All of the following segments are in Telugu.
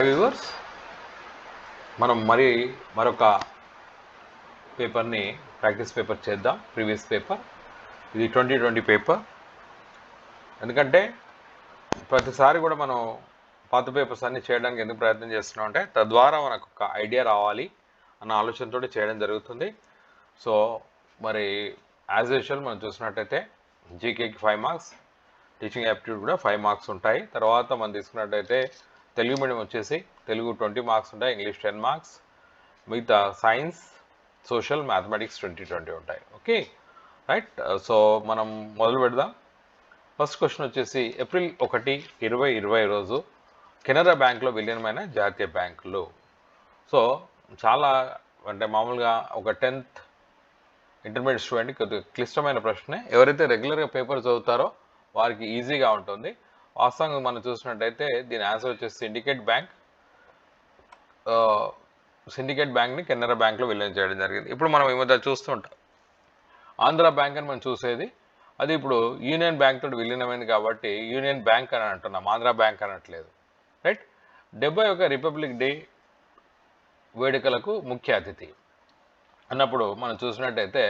వ్యూవర్స్, మనం మరొక పేపర్ని ప్రాక్టీస్ పేపర్ చేద్దాం. ప్రీవియస్ పేపర్ ఇది 2020 పేపర్. ఎందుకంటే ప్రతిసారి కూడా మనం పాత పేపర్స్ అన్ని చేయడానికి ఎందుకు ప్రయత్నం చేస్తున్నాం అంటే తద్వారా మనకు ఒక ఐడియా రావాలి అన్న ఆలోచనతో చేయడం జరుగుతుంది. సో మరి యాజ్ యూజువల్ మనం చూసినట్టయితే జీకేకి 5 మార్క్స్, టీచింగ్ యాప్టిట్యూడ్ కూడా 5 మార్క్స్ ఉంటాయి. తర్వాత మనం తీసుకున్నట్టయితే తెలుగు మీడియం వచ్చేసి తెలుగు 20 మార్క్స్ ఉంటాయి, ఇంగ్లీష్ 10 మార్క్స్, మిగతా సైన్స్, సోషల్, మ్యాథమెటిక్స్ 20 ఉంటాయి. Okay right. సో మనం మొదలు పెడదాం. ఫస్ట్ క్వశ్చన్ వచ్చేసి ఏప్రిల్ 1, 2020 రోజు కెనరా బ్యాంక్లో విలీనమైన జాతీయ బ్యాంకులు. సో చాలా అంటే మామూలుగా ఒక 10th ఇంటర్మీడియట్ స్టూడెంట్కి కొద్దిగా క్లిష్టమైన ప్రశ్నే. ఎవరైతే రెగ్యులర్గా పేపర్ చదువుతారో వారికి ఈజీగా ఉంటుంది. వాస్తవంగా మనం చూసినట్టయితే దీని ఆన్సర్ వచ్చేసి సిండికేట్ బ్యాంక్ని కెనరా బ్యాంక్లో విలీనం చేయడం జరిగింది. ఇప్పుడు మనం ఈ మధ్య చూస్తుంటాం ఆంధ్ర బ్యాంక్ అని మనం చూసేది, అది ఇప్పుడు యూనియన్ బ్యాంక్ తోటి విలీనమైంది కాబట్టి యూనియన్ బ్యాంక్ అని అంటున్నాం, ఆంధ్ర బ్యాంక్ అనట్లేదు. రైట్. 71 రిపబ్లిక్ డే వేడుకలకు ముఖ్య అతిథి అన్నప్పుడు మనం చూసినట్టయితే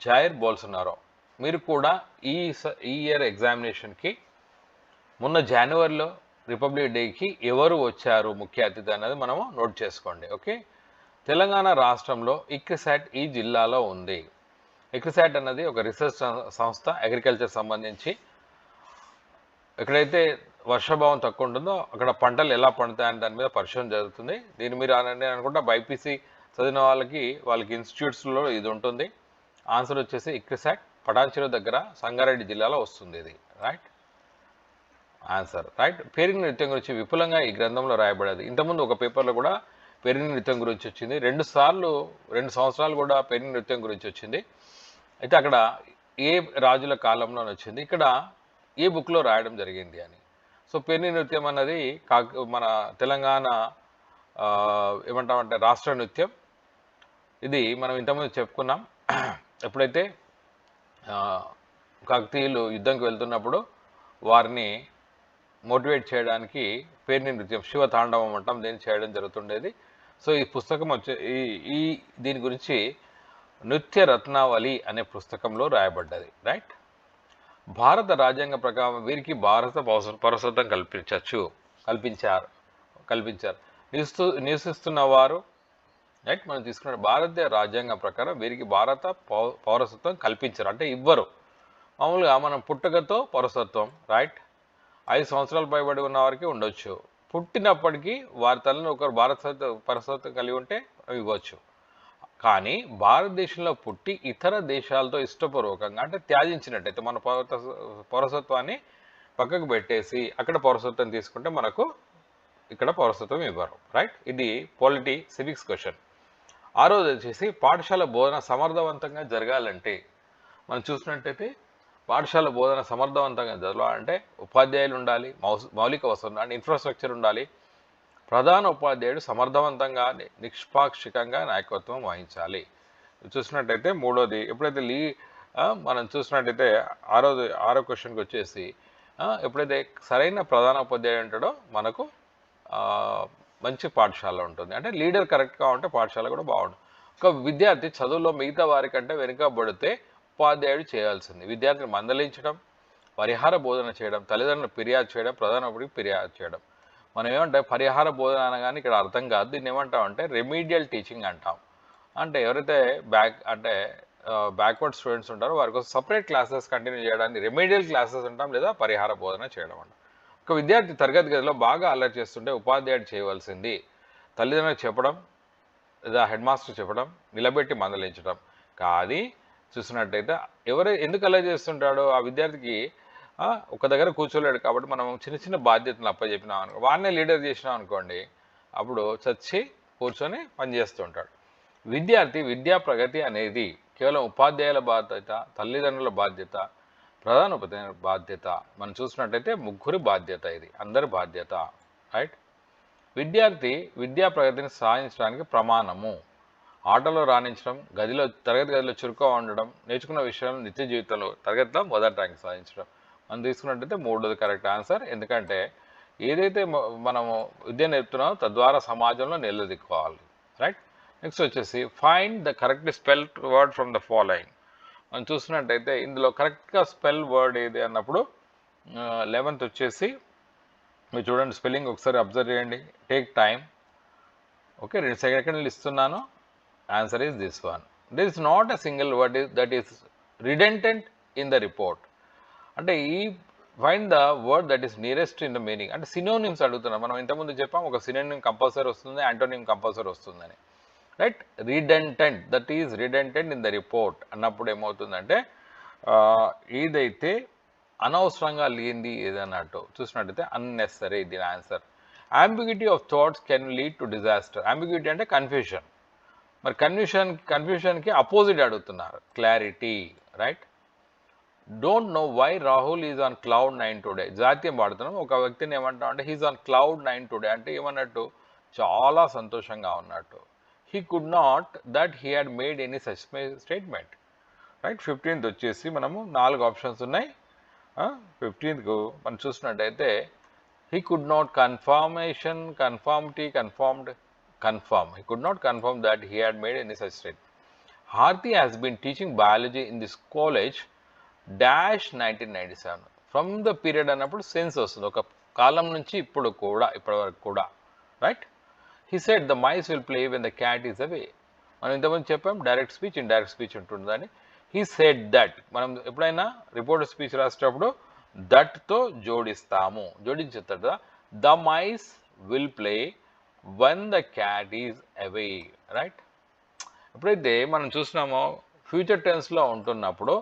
జైర్ బోల్సనారో. మీరు కూడా ఈ ఇయర్ ఎగ్జామినేషన్కి మొన్న జనవరిలో రిపబ్లిక్ డేకి ఎవరు వచ్చారు ముఖ్య అతిథి అన్నది మనము నోట్ చేసుకోండి. ఓకే. తెలంగాణ రాష్ట్రంలో ఇక్రిసాట్ ఈ జిల్లాలో ఉంది. ఇక్రిసాట్ అన్నది ఒక రీసెర్చ్ సంస్థ, అగ్రికల్చర్ సంబంధించి. ఎక్కడైతే వర్షాభావం తక్కువ ఉంటుందో అక్కడ పంటలు ఎలా పండుతాయని దాని మీద పరిశోధన జరుగుతుంది. దీని మీరు నేను అనుకుంటా బైపీసీ చదివిన వాళ్ళకి ఇన్స్టిట్యూట్స్లో ఇది ఉంటుంది. ఆన్సర్ వచ్చేసి ఇక్రిసాట్ పటాన్చెరు దగ్గర సంగారెడ్డి జిల్లాలో వస్తుంది ఇది. Right answer. రైట్. పేరిని నృత్యం గురించి విపులంగా ఈ గ్రంథంలో రాయబడేది. ఇంతకుముందు ఒక పేపర్లో కూడా పేరిని నృత్యం గురించి వచ్చింది, 2 సంవత్సరాలు కూడా పేరిని నృత్యం గురించి వచ్చింది. అయితే అక్కడ ఏ రాజుల కాలంలో వచ్చింది, ఇక్కడ ఏ బుక్లో రాయడం జరిగింది అని. సో పేరిని నృత్యం అన్నది మన తెలంగాణ ఏమంటామంటే రాష్ట్ర నృత్యం. ఇది మనం ఇంతకుముందు చెప్పుకున్నాం. ఎప్పుడైతే కాకతీయులు యుద్ధంకి వెళ్తున్నప్పుడు వారిని మోటివేట్ చేయడానికి పేరిని నృత్యం, శివ తాండవం అంటాం, దీన్ని చేయడం జరుగుతుండేది. సో ఈ పుస్తకం దీని గురించి నృత్య రత్నావళి అనే పుస్తకంలో రాయబడ్డది. రైట్. భారత రాజ్యాంగ ప్రకారం వీరికి భారత పౌరసత్వం కల్పించారు. నివసిస్తున్న వారు. రైట్. మనం తీసుకున్న భారతీయ రాజ్యాంగం ప్రకారం వీరికి భారత పౌరసత్వం కల్పించారు, అంటే ఇవ్వరు. మామూలుగా మనం పుట్టుకతో పౌరసత్వం, రైట్, 5 సంవత్సరాలు పైబడి ఉన్న వారికి ఉండొచ్చు. పుట్టినప్పటికీ వారి తల్లిని ఒకరు పౌరసత్వం కలిగి ఉంటే ఇవ్వచ్చు. కానీ భారతదేశంలో పుట్టి ఇతర దేశాలతో ఇష్టపూర్వకంగా అంటే త్యాజించినట్టయితే మన పౌరసత్వాన్ని పక్కకు పెట్టేసి అక్కడ పౌరసత్వం తీసుకుంటే మనకు ఇక్కడ పౌరసత్వం ఇవ్వరు. రైట్. ఇది సివిక్స్ క్వశ్చన్. ఆ రోజు వచ్చేసి పాఠశాల బోధన సమర్థవంతంగా జరగాలంటే మనం చూసినట్టయితే పాఠశాల బోధన సమర్థవంతంగా జరగాలంటే ఉపాధ్యాయులు ఉండాలి, మౌలిక వసతులు అంటే ఇన్ఫ్రాస్ట్రక్చర్ ఉండాలి, ప్రధాన ఉపాధ్యాయుడు సమర్థవంతంగా నిష్పాక్షికంగా నాయకత్వం వహించాలి. చూసినట్టయితే మూడోది ఎప్పుడైతే మనం చూసినట్టయితే ఆరో క్వశ్చన్కి వచ్చేసి ఎప్పుడైతే సరైన ప్రధాన ఉపాధ్యాయుడు ఉంటాడో మనకు మంచి పాఠశాల ఉంటుంది. అంటే లీడర్ కరెక్ట్గా ఉంటే పాఠశాల కూడా బాగుంటుంది. ఒక విద్యార్థి చదువులో మిగతా వారికంటే వెనుకబడితే ఉపాధ్యాయుడు చేయాల్సింది విద్యార్థిని మందలించడం, పరిహార బోధన చేయడం, తల్లిదండ్రులు ఫిర్యాదు చేయడం, ప్రధానోపాధ్యాయుడికి ఫిర్యాదు చేయడం. మనం ఏమంటే పరిహార బోధన అనగానే ఇక్కడ అర్థం కాదు. దీన్ని ఏమంటామంటే రెమీడియల్ టీచింగ్ అంటాం. అంటే ఎవరైతే బ్యాక్వర్డ్ స్టూడెంట్స్ ఉంటారో వారి కోసం సపరేట్ క్లాసెస్ కంటిన్యూ చేయడానికి రెమీడియల్ క్లాసెస్ అంటాం, లేదా పరిహార బోధన చేయడం అంటాం. ఒక విద్యార్థి తరగతి గదిలో బాగా అల్లరి చేస్తుంటే ఉపాధ్యాయుడు చేయవలసింది తల్లిదండ్రులకు చెప్పడం, లేదా హెడ్ మాస్టర్ చెప్పడం, నిలబెట్టి మందలించడం. కానీ చూసినట్టయితే ఎందుకు అల్లరి చేస్తుంటాడో ఆ విద్యార్థికి ఒక దగ్గర కూర్చోలేడు కాబట్టి మనం చిన్న చిన్న బాధ్యతలు అప్పచెప్పినాం అనుకో, వాడినే లీడర్ చేసినాం అనుకోండి, అప్పుడు చచ్చి కూర్చొని పనిచేస్తూ ఉంటాడు. విద్యా ప్రగతి అనేది కేవలం ఉపాధ్యాయుల బాధ్యత, తల్లిదండ్రుల బాధ్యత, ప్రధాన ఉపాధ్యాయుల బాధ్యత. మనం చూసినట్టయితే ముగ్గురి బాధ్యత, ఇది అందరి బాధ్యత. రైట్. విద్యార్థి విద్యా ప్రగతిని సాధించడానికి ప్రమాణము ఆటలో రాణించడం, తరగతి గదిలో చురుకుగా ఉండడం, నేర్చుకున్న విషయాలను నిత్య జీవితంలో తరగతిలో మొదటి ర్యాంక్ సాధించడం. మనం తీసుకున్నట్టయితే మూడోది కరెక్ట్ ఆన్సర్. ఎందుకంటే ఏదైతే మనము విద్య నేర్పుతున్నామో తద్వారా సమాజంలో నిలదొక్కుకోవాలి. రైట్. నెక్స్ట్ వచ్చేసి find the correct spell word from the following. మనం చూసినట్టయితే ఇందులో కరెక్ట్గా స్పెల్ వర్డ్ ఏది అన్నప్పుడు 11th వచ్చేసి మీరు చూడండి, స్పెల్లింగ్ ఒకసారి అబ్జర్వ్ చేయండి. Take time. ఓకే, 2 సెకండ్లు ఇస్తున్నాను. Answer is this one. This is not a single word that is redundant in the report. అంటే ఈ find the word that is nearest in the meaning. అంటే సినోనిమ్స్ అడుగుతున్నాం. మనం ఇంతకుముందు చెప్పాం ఒక సినోనిమ్ కంపల్సరీ వస్తుంది, యాంటోనిమ్ కంపల్సరీ వస్తుందని. Right. Redundant, that is redundant in the report అన్నప్పుడు ఏమవుతుందంటే ఏదైతే అనవసరంగా లేనిది ఏదన్నట్టు చూసినట్టయితే అన్నెసరీ దీని answer. Ambiguity of thoughts can lead to disaster. Ambiguity అంటే కన్ఫ్యూషన్. మరి కన్ఫ్యూషన్కి అపోజిట్ అడుగుతున్నారు, clarity. Right. Don't know why Rahul is on cloud 9 today. జాతీయం వాడుతున్నాం. ఒక వ్యక్తిని ఏమంటాం అంటే హీజ్ ఆన్ క్లౌడ్ 9 టుడే అంటే ఏమన్నట్టు, చాలా సంతోషంగా ఉన్నట్టు. He could not that he had made any such statement. Right. 15th వచ్చేసి మనము 4 ఆప్షన్స్ ఉన్నాయి. 15th మనం చూసినట్టయితే he could not confirmation, conformity, confirm. He could not confirm that he had made any such statement. Harthi has been teaching biology in this college dash 1997. From the period అన్నప్పుడు సెన్స్ వస్తుంది, ఒక కాలం నుంచి ఇప్పుడు కూడా, ఇప్పటి వరకు కూడా. Right. He said the mice will play when the cat is away. మనం ఇంతకుముందు చెప్పాం డైరెక్ట్ స్పీచ్, ఇండైరెక్ట్ స్పీచ్ ఉంటుందని. He said that మనం ఎప్పుడైనా రిపోర్ట్ స్పీచ్ రాసేటప్పుడు దట్తో జోడిస్తాము, జోడించేస్తాడు కదా. The mice will play when the cat is away. Right. ఎప్పుడైతే మనం చూసినామో ఫ్యూచర్ టెన్స్లో ఉంటున్నప్పుడు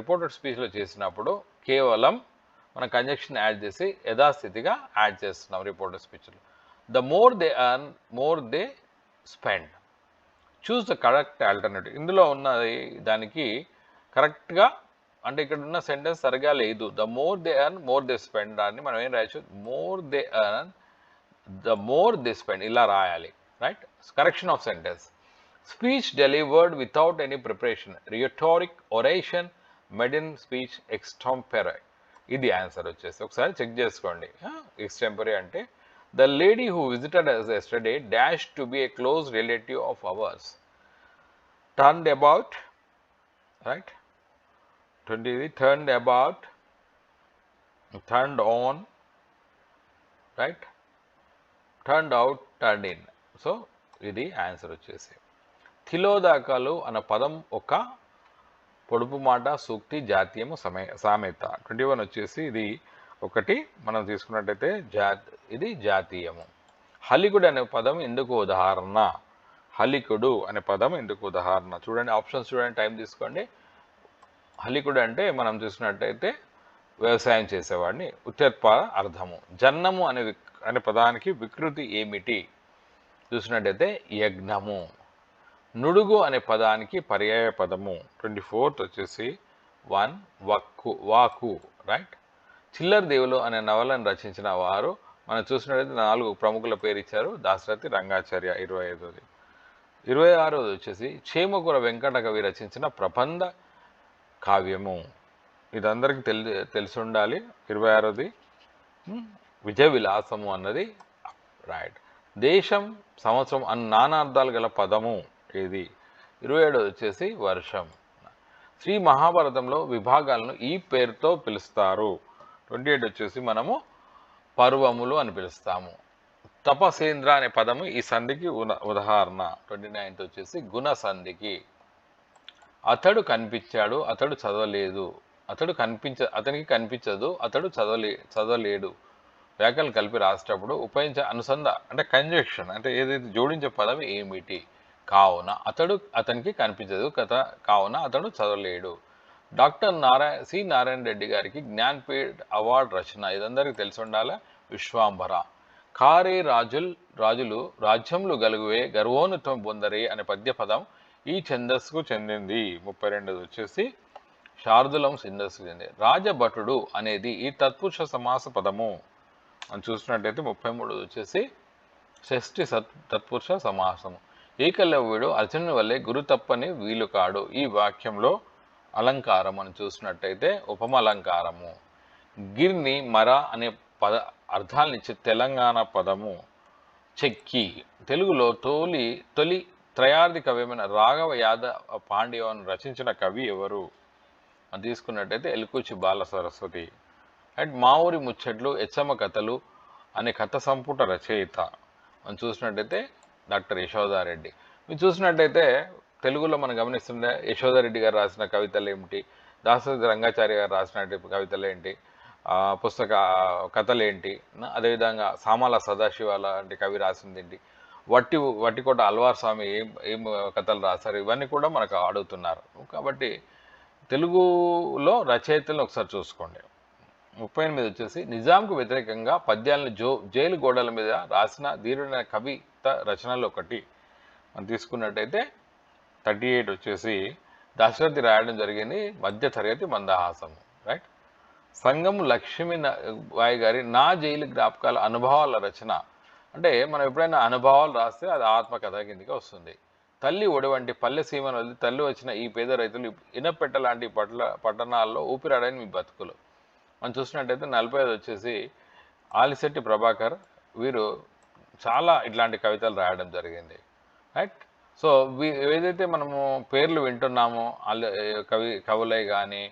రిపోర్టెడ్ స్పీచ్లో చేసినప్పుడు కేవలం మనం కంజంక్షన్ యాడ్ చేసి యథాస్థితిగా యాడ్ చేస్తున్నాం రిపోర్టెడ్ స్పీచ్లో. The more they earn more they spend. Choose the correct alternative. ఇందులో ఉన్నది దానికి కరెక్ట్గా అంటే ఇక్కడ ఉన్న సెంటెన్స్ సరిగా లేదు. The more they earn more they spend అని మనం ఏం రాయొచ్చు, more they earn the more they spend ఇలా రాయాలి. Right. Correction of sentence. Speech delivered without any preparation, rhetoric, oration, maiden speech, extempore. ఇది ఆన్సర్ వచ్చేసి ఒకసారి చెక్ చేసుకోండి. ఎక్స్టెంపరీ అంటే the lady who visited us yesterday dash to be a close relative of ours. Turned about. Right. 20 turned about, turned on. Right. Turned out, turned in. So ఇది ఆన్సర్ వచ్చేసి. తిలోదాకాలు అన్న పదం ఒక పొడుపు మాట, సూక్తి, జాతీయము, సామెత. 21 వచ్చేసి ఇది ఒకటి మనం తీసుకున్నట్టయితే ఇది జాతీయము. హలికుడు అనే పదం ఎందుకు ఉదాహరణ? హలికుడు అనే పదం ఎందుకు ఉదాహరణ? చూడండి ఆప్షన్స్ చూడండి, టైం తీసుకోండి. హలికుడు అంటే మనం చూసినట్టయితే వ్యవసాయం చేసేవాడిని. ఉత్పత్తి అర్థము. జన్నము అనే పదానికి వికృతి ఏమిటి? చూసినట్టయితే యజ్ఞము. నుడుగు అనే పదానికి పర్యాయ పదము. 24th వచ్చేసి వాకు. రైట్. చిల్లర దేవులు అనే నవలను రచించిన వారు మనం చూసినట్టయితే 4 ప్రముఖుల పేరు ఇచ్చారు. దాశరథి, రంగాచార్య. 25th. 26th వచ్చేసి చేమకూర వెంకట కవి రచించిన ప్రబంధ కావ్యము. ఇది అందరికీ తెలిసి ఉండాలి. 26th విజయ విలాసము అన్నది. రైట్. దేశం, సంవత్సరం అన్న నానార్థాలు గల పదము ఇది. 27th వచ్చేసి వర్షం. శ్రీ మహాభారతంలో విభాగాలను ఈ పేరుతో పిలుస్తారు. 28th వచ్చేసి మనము పర్వములు అని పిలుస్తాము. తపసేంద్ర అనే పదము ఈ సంధికి ఉదాహరణ. 29th వచ్చేసి గుణ సంధికి. అతడు కనిపించాడు, అతడు చదవలేదు. అతనికి కనిపించదు, అతడు చదవలేడు. వ్యాకరణం కలిపి రాసేటప్పుడు ఉపయోగించే అనుసంధ అంటే కంజంక్షన్ అంటే ఏదైతే జోడించే పదం ఏమిటి? కావున అతనికి కనిపించదు, కావున అతడు చదవలేడు. డాక్టర్ సి నారాయణ రెడ్డి గారికి జ్ఞాన్పీఠ్ అవార్డు రచన. ఇదందరికీ తెలిసి ఉండాలి. విశ్వాంబర. కారే రాజులు రాజ్యములు గలుగువే గర్వోన్నతం పొందరే అనే పద్య పదం ఈ ఛందస్సుకు చెందింది. 32th వచ్చేసి శార్దులం ఛందస్సుకు చెందింది. రాజభటుడు అనేది ఈ తత్పురుష సమాస పదము. మనం చూసినట్టయితే 33th వచ్చేసి షష్ఠి తత్పురుష సమాసము. ఏకలవ్యుడు అర్జునుని వల్లే గురు తప్పని వీలు కాడు. ఈ వాక్యంలో అలంకారం మనం చూసినట్టయితే ఉపమ అలంకారము. గిర్ని మర అనే పద అర్థాలనిచ్చే తెలంగాణ పదము చెక్కి. తెలుగులో తొలి త్రయార్థి కవ్యమైన రాఘవ యాదవ పాండ్యవను రచించిన కవి ఎవరు అని తీసుకున్నట్టయితే ఎల్కుచి బాల సరస్వతి. అండ్ మా ఊరి ముచ్చట్లు ఎచ్చమ్మ కథలు అనే కథ సంపుట రచయిత మనం చూసినట్టయితే డాక్టర్ యశోదారెడ్డి. మీరు చూసినట్టయితే తెలుగులో మనం గమనిస్తుంటే యశోదారెడ్డి గారు రాసిన కవితలు ఏమిటి, దాశరథి రంగాచారి గారు రాసిన కవితలు ఏంటి, పుస్తక కథలు ఏంటి, అదేవిధంగా సామాల సదాశివ లాంటి కవి రాసింది ఏంటి, వట్టికోట అల్వార్ స్వామి ఏం కథలు రాశారు, ఇవన్నీ కూడా మనకు అడుగుతున్నారు. కాబట్టి తెలుగులో రచయితలను ఒకసారి చూసుకోండి. 38 వచ్చేసి నిజాంకు వ్యతిరేకంగా పద్యాలను జైలు గోడల మీద రాసిన ధీరుడైన కవిత రచనలు ఒకటి మనం తీసుకున్నట్టయితే 38 వచ్చేసి దశరథి రాయడం జరిగింది మధ్య తరగతి మందహాసము. రైట్. సంగం లక్ష్మీ బాయి గారి నా జైలు జ్ఞాపకాల అనుభవాల రచన. అంటే మనం ఎప్పుడైనా అనుభవాలు రాస్తే అది ఆత్మకథ కిందకి వస్తుంది. తల్లి ఒడి వంటి పల్లె సీమను వదిలి తల్లి వచ్చిన ఈ పేద రైతులు ఇనపెట్ట లాంటి పట్టణాల్లో ఊపిరాడని మీ బతుకులు మనం చూసినట్టయితే 45 వచ్చేసి ఆలిశెట్టి ప్రభాకర్. వీరు చాలా ఇట్లాంటి కవితలు రాయడం జరిగింది. రైట్. సో ఏదైతే మనము పేర్లు వింటున్నామో కవులై కానీ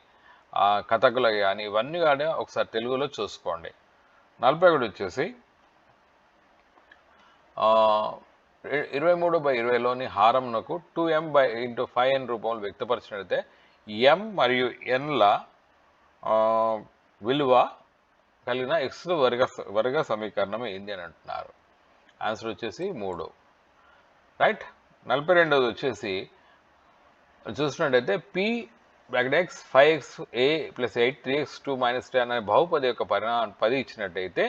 కథకులై కానీ ఇవన్నీ కానీ ఒకసారి తెలుగులో చూసుకోండి. 41 వచ్చేసి 23/20లోని హారంనకు 2m/5n రూపంలో వ్యక్తపరిచినట్లయితే m మరియు nల విలువ కలిగిన x వర్గ సమీకరణం ఏంది అని అంటున్నారు. ఆన్సర్ వచ్చేసి 3. రైట్. 42 వచ్చేసి చూసినట్టయితే p(x 5xa + 8 3x 2 - 10) అనే బహుపది యొక్క పరిమాణం 10 ఇచ్చినట్టయితే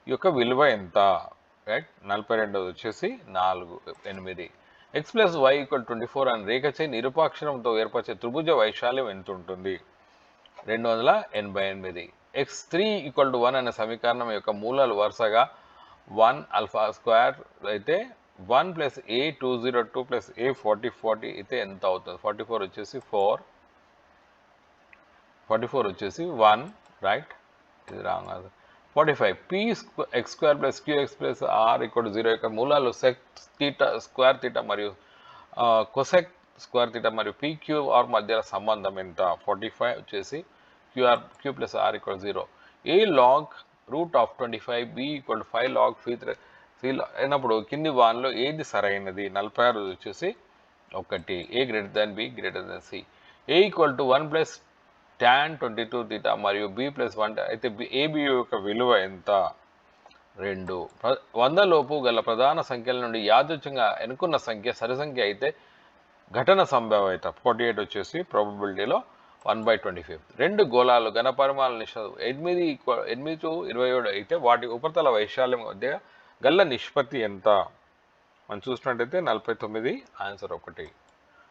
ఈ యొక్క విలువ ఎంత? రైట్. 42 వచ్చేసి 8. x + y = 24 అని రేఖచే నిరుపాక్షరంతో ఏర్పరిచే త్రిభుజ వైశాల్యం ఎంత ఉంటుంది? 288. x3 = 1 అనే సమీకరణం యొక్క మూలాలు వరుసగా 1α² అయితే 1 + a202 + a40 అయితే ఎంత అవుతుంది? 44 వచ్చేసి 4. 44 వచ్చేసి 1. రైట్. ఇది wrong answer. 45. px² + qx + r = 0 యొక్క మూలాలు sec θ² మరియు cosec ² మరియు pqr మధ్య సంబంధం ఎంత? 45 వచ్చేసి q + r = 0. a log √25 b = 5 log c అయినప్పుడు కింది వాన్లో ఏది సరైనది? 46 వచ్చేసి 1. a > b > c. a = 1 + tan 22θ మరియు b + 1 అయితే ab యొక్క విలువ ఎంత? 2. 100 లోపు గల ప్రధాన సంఖ్యల నుండి యాదృచ్ఛికంగా ఎన్నుకున్న సంఖ్య సరి సంఖ్య అయితే ఘటన సంభావ్యత 48 వచ్చేసి ప్రాబబిలిటీలో 1/25. 2 గోళాలు ఘనపరిమాణ నిష్పత్తి 8:27 అయితే వాటి ఉపరితల వైశాల్యం మధ్య గల్ల నిష్పత్తి ఎంత? మనం చూసినట్టయితే 49. ఆన్సర్ 1.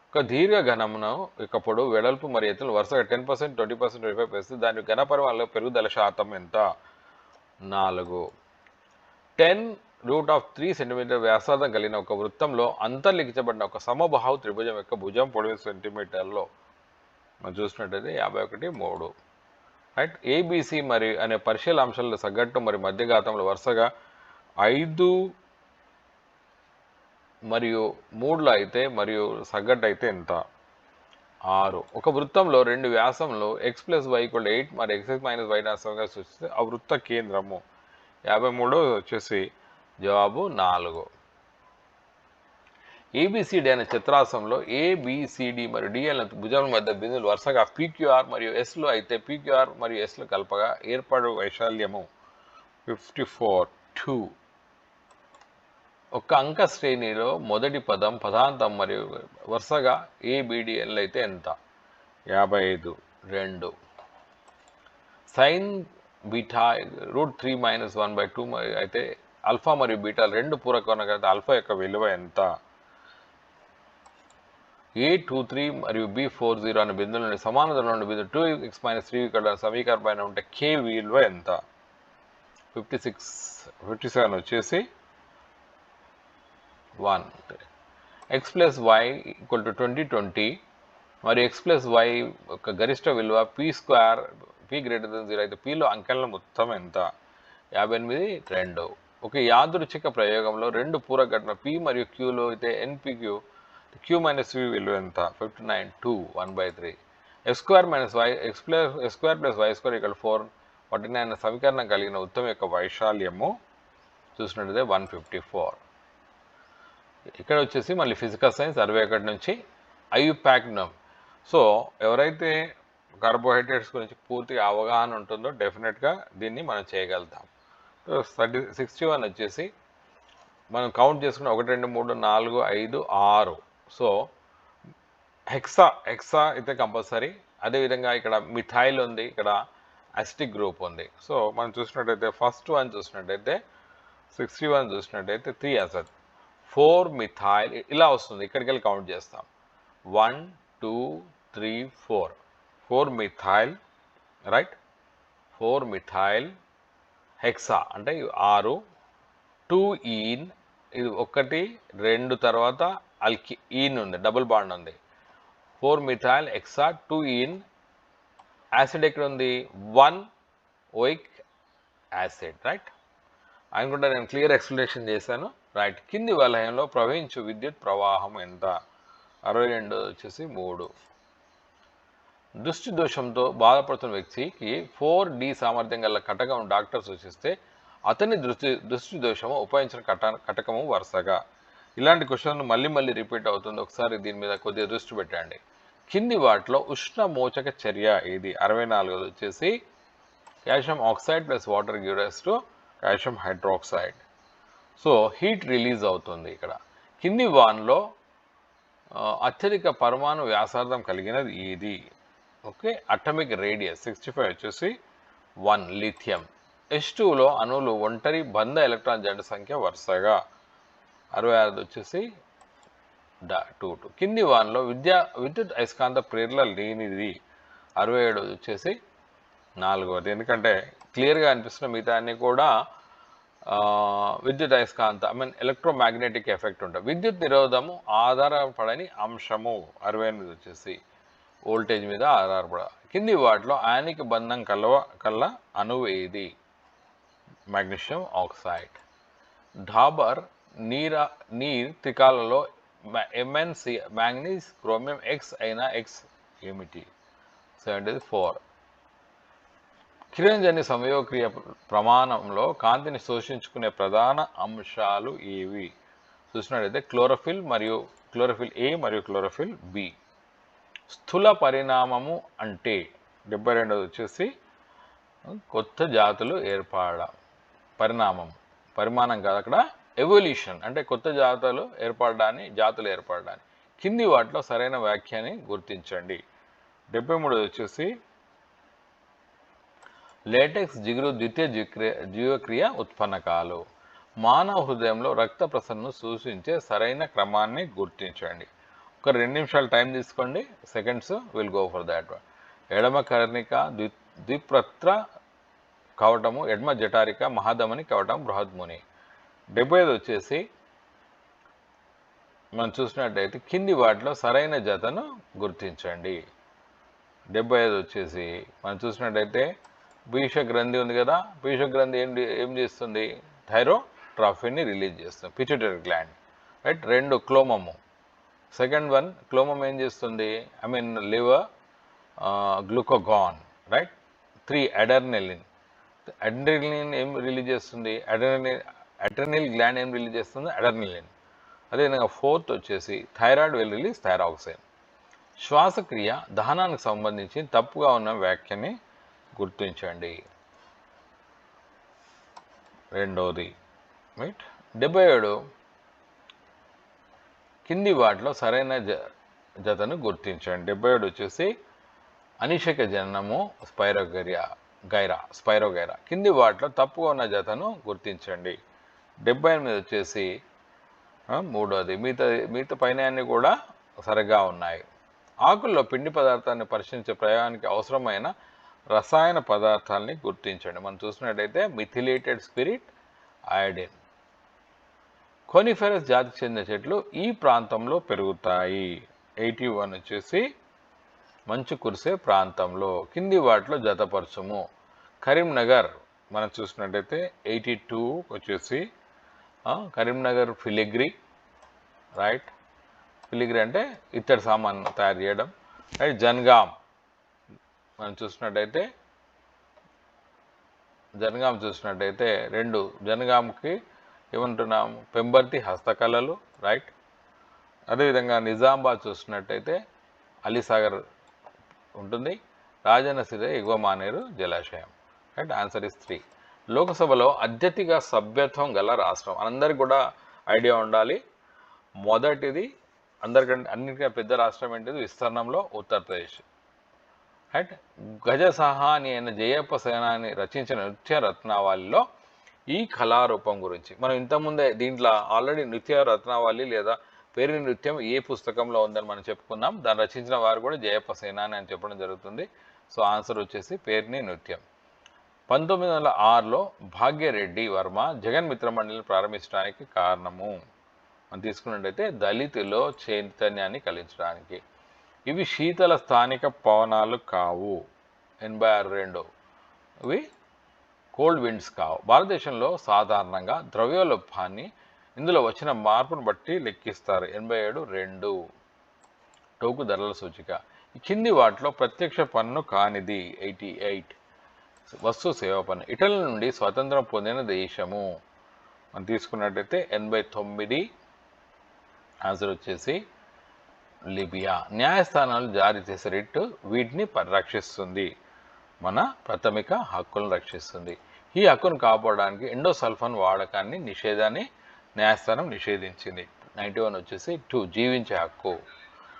ఒక దీర్ఘ ఘనమును యొక్క పొడవు వెడల్పు మరియు ఎత్తులు వరుసగా 10%, 20%, 25% దాని ఘనపరిమాణంలో పెరుగుదల శాతం ఎంత? 4. 10√3 సెంటీమీటర్ వ్యాసార్థం కలిగిన ఒక వృత్తంలో అంతర్లిఖించబడిన ఒక సమబాహు త్రిభుజం యొక్క భుజం పొడవు సెంటీమీటర్లో మనం చూసినట్టయితే 51.3. రైట్. ఏబిసి మరియు అనే పరిశీలన అంశాల సగటు మరియు మధ్యఘాతంలో వరుసగా 5 మరియు 3 అయితే మరియు సగటు అయితే ఎంత? 6. ఒక వృత్తంలో 2 వ్యాసంలో x + y = 8 మరియు x - y సూచిస్తే ఆ వృత్త కేంద్రము 53 వచ్చేసి జవాబు 4. ఏబిసిడి అనే చిత్రాసంలో ఏబిసిడి మరియు డిఎల్ భుజాల మధ్య బిందువులు వరుసగా PQR మరియు Sలు అయితే PQR మరియు Sలు కలపగా ఏర్పడు వైశాల్యము 54.2. ఒక అంక శ్రేణిలో మొదటి పదం పదాంతం మరియు వరుసగా ABDL అయితే ఎంత? 55. 2. sin బీటా √3 - 1/2 అయితే ఆల్ఫా మరియు బీటా రెండు పూరకం అయితే ఆల్ఫా యొక్క విలువ ఎంత? A23 మరియు B40 అనే బిందువుల నుండి సమాన దూరంలో ఉండే బిందువు 2x - 3 ఇక్కడ సమీకరణం పైన ఉంటే k విలువ ఎంత? 57 వచ్చేసి 1. x + y = 20 మరియు x + y యొక్క గరిష్ట విలువ p² పీ గ్రేటర్ దెన్ 0 అయితే పీలో అంకెల మొత్తం ఎంత? 58 2. ఒక యాదృచ్ఛిక ప్రయోగంలో రెండు పూరక ఘటన పీ మరియు క్యూలో అయితే ఎన్పిక్యూ క్యూ మైనస్ వి విలువ ఎంత? 59 2 1/3. x² - y x² + y² = 4 49 అనే సమీకరణం కలిగిన వృత్తం యొక్క వైశాల్యము చూసినట్లయితే 154. ఇక్కడ వచ్చేసి మళ్ళీ ఫిజికల్ సైన్స్ 61 నుంచి ఐయుపాక్నమ్. సో ఎవరైతే కార్బోహైడ్రేట్స్ గురించి పూర్తిగా అవగాహన ఉంటుందో డెఫినెట్గా దీన్ని మనం చేయగలుగుతాం. 61 వచ్చేసి మనం కౌంట్ చేసుకున్న 1 2 3 4 5 6. సో హెక్సా అయితే కంపల్సరీ. అదేవిధంగా ఇక్కడ మిథైల్ ఉంది, ఇక్కడ అసిటిక్ గ్రూప్ ఉంది. సో మనం చూసినట్టయితే ఫస్ట్ వన్ చూసినట్టయితే 61 చూసినట్టయితే 3 అసెట్ 4 మిథైల్ ఇలా వస్తుంది. ఇక్కడికి వెళ్ళి కౌంట్ చేస్తాం. 1 2 3 4 4 మిథైల్, రైట్. 4 మిథైల్ హెక్సా అంటే 6. 2 ఈన్ ఇది 1 2 తర్వాత ఈన్ ఉంది, డబుల్ బాండ్ ఉంది. 4 మిథైల్ హెక్సా 2 ఈన్. యాసిడ్ ఎక్కడ ఉంది? 1 ఓయిక్ యాసిడ్, రైట్. అనుకుంటా నేను క్లియర్ ఎక్స్ప్లెనేషన్ చేశాను, రైట్. కింది వలయంలో ప్రవహించు విద్యుత్ ప్రవాహం ఎంత? 62 వచ్చేసి 3. దృష్టి దోషంతో బాధపడుతున్న వ్యక్తికి 4D సామర్థ్యం గల కటకం డాక్టర్ సూచిస్తే అతని దృష్టి దోషము ఉపయోగించిన కటకము వరుసగా. ఇలాంటి క్వశ్చన్ మళ్ళీ రిపీట్ అవుతుంది. ఒకసారి దీని మీద కొద్దిగా దృష్టి పెట్టండి. కింది వాటిలో ఉష్ణ మోచక చర్య ఏది? 64 వచ్చేసి calcium oxide plus water give rise to calcium hydroxide. So heat release అవుతుంది ఇక్కడ. కింది వాన్లో అత్యధిక పరమాణు వ్యాసార్థం కలిగినది ఏది? ఓకే, అటమిక్ రేడియస్ 65 వచ్చేసి 1 లిథియం. H2లో అణువులు ఒంటరి బంధ ఎలక్ట్రాన్ జంట సంఖ్య వరుసగా. 66 వచ్చేసి 2. కింది వాన్లో విద్యుత్ అయస్కాంత ప్రేరణ లేనిది? 67 వచ్చేసి 4వది. ఎందుకంటే క్లియర్గా అనిపిస్తున్న మిగతా అన్నీ కూడా విద్యుత్ అయస్కాంత ఎలక్ట్రోమాగ్నెటిక్ ఎఫెక్ట్ ఉంటుంది. విద్యుత్ నిరోధము ఆధారపడని అంశము 68 వచ్చేసి వోల్టేజ్ మీద ఆధారపడ. కింది వాటిలో ఆనిక బంధం కల్ల అణువు ఏది? Magnesium oxide. డాబర్ నీర్ త్రికాలలో MnC మ్యాంగనీస్ క్రోమియం X అయిన X ఏమిటి? 74. కిరణజన్య సంయోగక్రియ ప్రమాణంలో కాంతిని శోషించుకునే ప్రధాన అంశాలు ఏవి? చూసినట్లయితే క్లోరోఫిల్ A మరియు క్లోరోఫిల్ B. స్థూల పరిణామము అంటే 72 వచ్చేసి కొత్త జాతులు ఏర్పడడం. పరిమాణం కాదు, అక్కడ ఎవల్యూషన్ అంటే కొత్త జాతులు ఏర్పడడాన్ని. కింది వాటిలో సరైన వ్యాఖ్యాన్ని గుర్తించండి. 73 వచ్చేసి లేటెక్స్ జిగురు ద్వితీయ జీవక్రియ ఉత్పన్నకాలు. మానవ హృదయంలో రక్త ప్రసరణను సూచించే సరైన క్రమాన్ని గుర్తించండి. ఒక 2 నిమిషాలు టైం తీసుకోండి, seconds will go for that. ఎడమ కర్ణిక ద్విప్రత్ర కవటము, ఎడమ జఠారిక మహాధమని కవటం బృహద్ముని. 75 వచ్చేసి మనం చూసినట్టయితే కింది వాటిలో సరైన జతను గుర్తించండి. 75 వచ్చేసి మనం చూసినట్టయితే పీయూష గ్రంథి ఉంది కదా, పీయూష గ్రంథి ఏం చేస్తుంది? థైరోట్రాఫిన్ని రిలీజ్ చేస్తుంది, పిట్యూటరీ గ్లాండ్, రైట్. 2 క్లోమము. సెకండ్ వన్ క్లోమం ఏం చేస్తుంది? Liver glucagon, right. 3 adrenaline. Adrenaline ఏం రిలీజ్ చేస్తుంది? అడ్రెనల్ గ్లాండ్ ఏం రిలీజ్ చేస్తుంది? అడ్రెనలిన్. అదేవిధంగా 4th వచ్చేసి థైరాయిడ్ విల్ రిలీజ్ థైరాక్సిన్. శ్వాసక్రియ దహనానికి సంబంధించి తప్పుగా ఉన్న వ్యాఖ్యని గుర్తించండి. రెండవది, రైట్. 77 కింది వాటిలో సరైన జతను గుర్తించండి. 77 వచ్చేసి అనిషక జననము స్పైరోగైరా. కింది వాటిలో తప్పుగా ఉన్న జతను గుర్తించండి. 78 వచ్చేసి మూడవది. మిగతా పైన అన్ని కూడా సరిగా ఉన్నాయి. ఆకుల్లో పిండి పదార్థాన్ని పరిశీలించే ప్రయోగానికి అవసరమైన రసాయన పదార్థాలని గుర్తించండి. మనం చూసినట్టయితే మిథిలేటెడ్ స్పిరిట్, అయోడిన్. కోనిఫెరస్ జాతికి చెందిన చెట్లు ఈ ప్రాంతంలో పెరుగుతాయి. 81 వచ్చేసి మంచు కురిసే ప్రాంతంలో కింది వాటిలో జతపరచుము. కరీంనగర్ మనం చూసినట్టయితే 82 వచ్చేసి కరీంనగర్ ఫిలిగ్రీ, రైట్. ఫిలిగ్రీ అంటే ఇత్తడి సామాన్ తయారు చేయడం, రైట్. జనగాం మనం చూసినట్టయితే జనగాంకి ఏమంటున్నాము, పెంబర్తి హస్తకళలు, రైట్. అదేవిధంగా నిజామాబాద్ చూసినట్టయితే అలీసాగర్ ఉంటుంది, రాజన్న సిరి ఎగువ మానేరు జలాశయం, రైట్. Answer is 3. లోకసభలో అత్యధిక సభ్యత్వం గల రాష్ట్రం, అందరికి కూడా ఐడియా ఉండాలి. మొదటిది అందరికంటే అన్నిటికంటే పెద్ద రాష్ట్రం ఏంటిది విస్తరణంలో ఉత్తరప్రదేశ్, రైట్. గజసహాని అయిన జయప్ప సేనాని రచించిన నృత్య రత్నావళిలో ఈ కళారూపం గురించి మనం ఇంతకుముందే దీంట్లో ఆల్రెడీ నృత్య రత్నావళి లేదా పేరుని నృత్యం ఏ పుస్తకంలో ఉందని మనం చెప్పుకున్నాం. దాన్ని రచించిన వారు కూడా జయప్ప సేనాని అని చెప్పడం జరుగుతుంది. సో ఆన్సర్ వచ్చేసి పేరుని నృత్యం. 1906లో భాగ్యరెడ్డి వర్మ జగన్ మిత్ర మండలిని ప్రారంభించడానికి కారణము మనం తీసుకున్నట్టయితే దళితుల్లో చైతన్యాన్ని కలిగించడానికి. ఇవి శీతల స్థానిక పవనాలు కావు. 86 ఇవి కోల్డ్ విండ్స్ కావు. భారతదేశంలో సాధారణంగా ద్రవ్యోల్బణాన్ని ఇందులో వచ్చిన మార్పును బట్టి లెక్కిస్తారు. 87 టోకు ధరల సూచిక. ఈ కింది వాటిలో ప్రత్యక్ష పన్ను కానిది 88 వస్తు సేవా పన్ను. ఇటలీ నుండి స్వతంత్రం పొందిన దేశము మనం తీసుకున్నట్టయితే 89. ఆన్సర్ వచ్చేసి లిబియా. న్యాయస్థానాలు జారీ చేసే రిట్ వీటిని పరిరక్షిస్తుంది, మన ప్రాథమిక హక్కులను రక్షిస్తుంది. ఈ హక్కును కాపాడడానికి ఎండోసల్ఫాన్ వాడకాన్ని నిషేధాన్ని న్యాయస్థానం నిషేధించింది. 91 వచ్చేసి 2 జీవించే హక్కు.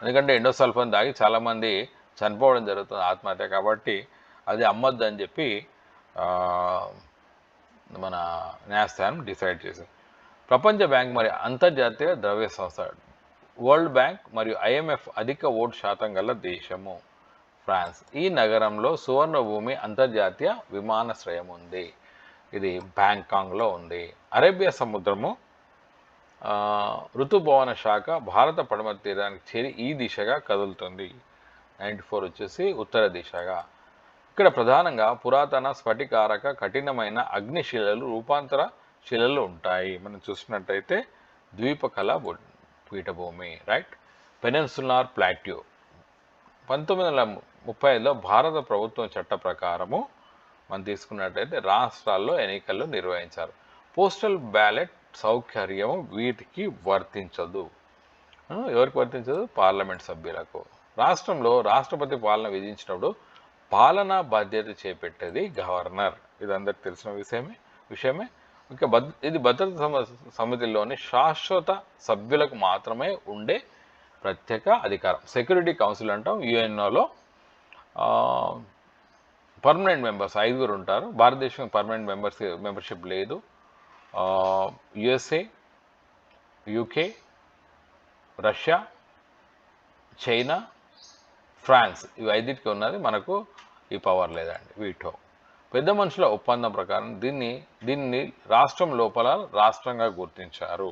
ఎందుకంటే ఎండోసల్ఫాన్ దాగి చాలామంది చనిపోవడం జరుగుతుంది ఆత్మహత్య, కాబట్టి అది అమ్మద్దు అని చెప్పి మన న్యాయస్థానం డిసైడ్ చేసింది. ప్రపంచ బ్యాంక్ మరియు అంతర్జాతీయ ద్రవ్య సంస్థ వరల్డ్ బ్యాంక్ మరియు IMF అధిక ఓటు శాతం గల దేశము ఫ్రాన్స్. ఈ నగరంలో సువర్ణభూమి అంతర్జాతీయ విమానాశ్రయం ఉంది. ఇది బ్యాంకాంగ్లో ఉంది. అరేబియా సముద్రము ఋతుపవన శాఖ భారత పడమర తీరానికి చేరి ఈ దిశగా కదులుతుంది. 94 వచ్చేసి ఉత్తర దిశగా. ఇక్కడ ప్రధానంగా పురాతన స్ఫటికారక కఠినమైన అగ్నిశిలలు రూపాంతర శిలలు ఉంటాయి. మనం చూసినట్టయితే ద్వీపకళ పీఠభూమి, రైట్. Peninsular plateau. 1935లో భారత ప్రభుత్వం చట్ట ప్రకారము మనం తీసుకున్నట్టయితే రాష్ట్రాల్లో ఎన్నికలు నిర్వహించారు. పోస్టల్ బ్యాలెట్ సౌకర్యం వీటికి వర్తించదు. ఎవరికి వర్తించదు? పార్లమెంట్ సభ్యులకు. రాష్ట్రంలో రాష్ట్రపతి పాలన విధించినప్పుడు పాలనా బాధ్యత చేపట్టేది గవర్నర్. ఇది అందరికి తెలిసిన విషయమే. ఇంకా ఇది భద్రతా సమితిలోని శాశ్వత సభ్యులకు మాత్రమే ఉండే ప్రత్యేక అధికారం. సెక్యూరిటీ కౌన్సిల్ అంటాం. UNOలో పర్మనెంట్ మెంబర్స్ 5 ఉంటారు. భారతదేశం పర్మనెంట్ మెంబర్షిప్ లేదు. USA, UK, Russia, China, France ఇవి 5టికి ఉన్నది. మనకు ఈ పవర్ లేదండి, వీటో. పెద్ద మనుషుల ఒప్పందం ప్రకారం దీన్ని రాష్ట్రం లోపల రాష్ట్రంగా గుర్తించారు,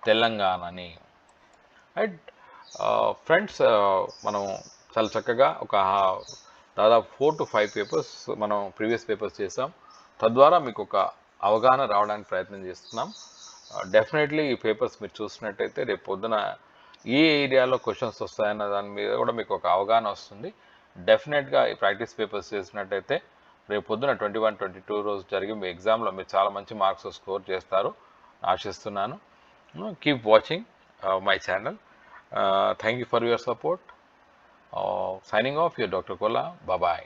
తెలంగాణని, రైట్. ఫ్రెండ్స్, మనం చాలా చక్కగా ఒక దాదాపు 4 to 5 పేపర్స్ మనం ప్రీవియస్ పేపర్స్ చేసాం. తద్వారా మీకు ఒక అవగాహన రావడానికి ప్రయత్నం చేస్తున్నాం. డెఫినెట్లీ ఈ పేపర్స్ మీరు చూసినట్టయితే రేపు పొద్దున ఏ ఏరియాలో క్వశ్చన్స్ వస్తాయన్న దాని మీద కూడా మీకు ఒక అవగాహన వస్తుంది. డెఫినెట్గా ఈ ప్రాక్టీస్ పేపర్స్ చేసినట్టయితే రేపు పొద్దున 21, 22 రోజు జరిగి మీ ఎగ్జామ్లో మీరు చాలా మంచి మార్క్స్ స్కోర్ చేస్తారు ఆశిస్తున్నాను. Keep watching my channel. Thank you for your support. Signing off, your Dr. Kola. Bye-bye.